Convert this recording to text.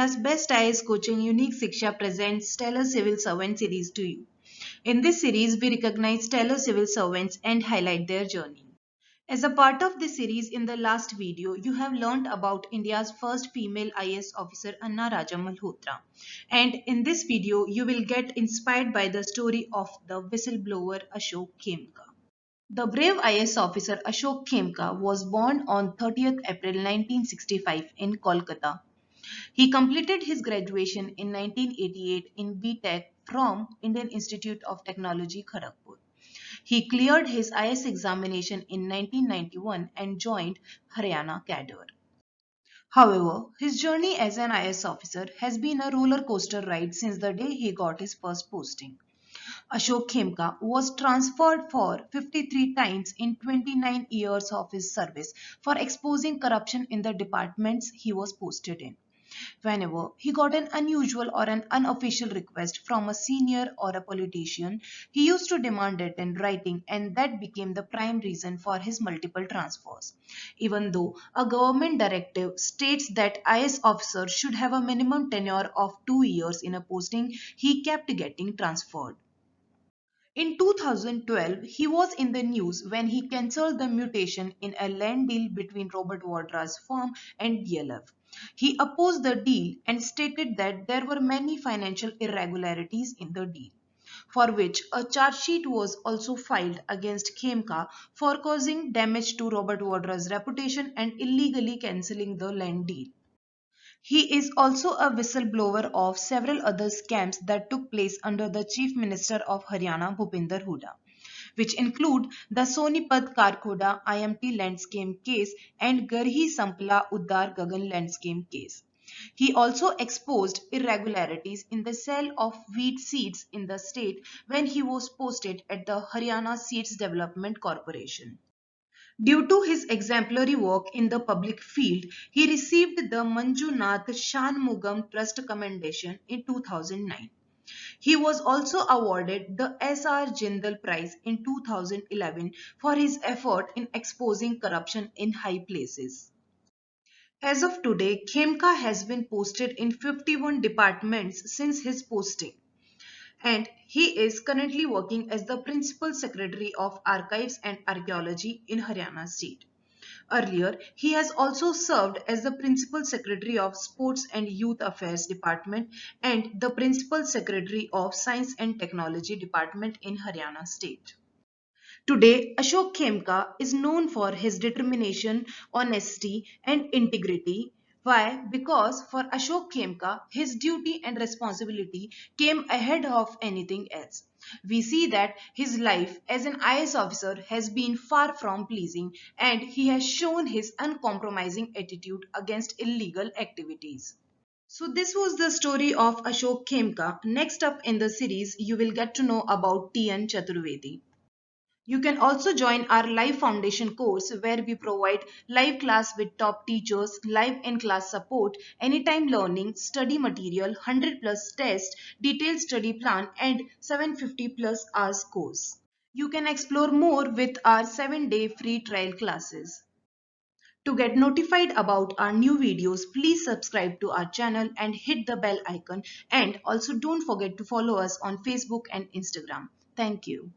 India's best IAS coaching Unique Shiksha presents Stellar Civil Servant series to you. In this series, we recognize stellar civil servants and highlight their journey. As a part of this series, in the last video, you have learned about India's first female IAS officer Anna Raja Malhotra. And in this video, you will get inspired by the story of the whistleblower Ashok Khemka. The brave IAS officer Ashok Khemka was born on 30th April 1965 in Kolkata. He completed his graduation in 1988 in B.Tech from Indian Institute of Technology, Kharagpur. He cleared his IAS examination in 1991 and joined Haryana cadre. However, his journey as an IAS officer has been a roller coaster ride since the day he got his first posting. Ashok Khemka was transferred for 53 times in 29 years of his service for exposing corruption in the departments he was posted in. Whenever he got an unusual or an unofficial request from a senior or a politician, he used to demand it in writing, and that became the prime reason for his multiple transfers. Even though a government directive states that IAS officers should have a minimum tenure of 2 years in a posting, he kept getting transferred. In 2012, he was in the news when he cancelled the mutation in a land deal between Robert Wadra's firm and DLF. He opposed the deal and stated that there were many financial irregularities in the deal, for which a charge sheet was also filed against Khemka for causing damage to Robert Wadra's reputation and illegally cancelling the land deal. He is also a whistleblower of several other scams that took place under the Chief Minister of Haryana, Bhupinder Hooda, which include the Sonipat Karkhoda IMT land scam case and Garhi Sampla Uddar Gagan land scam case. He also exposed irregularities in the sale of wheat seeds in the state when he was posted at the Haryana Seeds Development Corporation. Due to his exemplary work in the public field, he received the Manjunath Shanmugam Trust Commendation in 2009. He was also awarded the S.R. Jindal Prize in 2011 for his effort in exposing corruption in high places. As of today, Khemka has been posted in 51 departments since his posting, and he is currently working as the Principal Secretary of Archives and Archaeology in Haryana State. Earlier, he has also served as the Principal Secretary of Sports and Youth Affairs Department and the Principal Secretary of Science and Technology Department in Haryana State. Today, Ashok Khemka is known for his determination, honesty, and integrity. Why? Because for Ashok Khemka, his duty and responsibility came ahead of anything else. We see that his life as an IAS officer has been far from pleasing, and he has shown his uncompromising attitude against illegal activities. So this was the story of Ashok Khemka. Next up in the series, you will get to know about T.N. Chaturvedi. You can also join our live foundation course where we provide live class with top teachers, live in-class support, anytime learning, study material, 100 plus test, detailed study plan and 750 plus hours course. You can explore more with our 7-day free trial classes. To get notified about our new videos, please subscribe to our channel and hit the bell icon, and also don't forget to follow us on Facebook and Instagram. Thank you.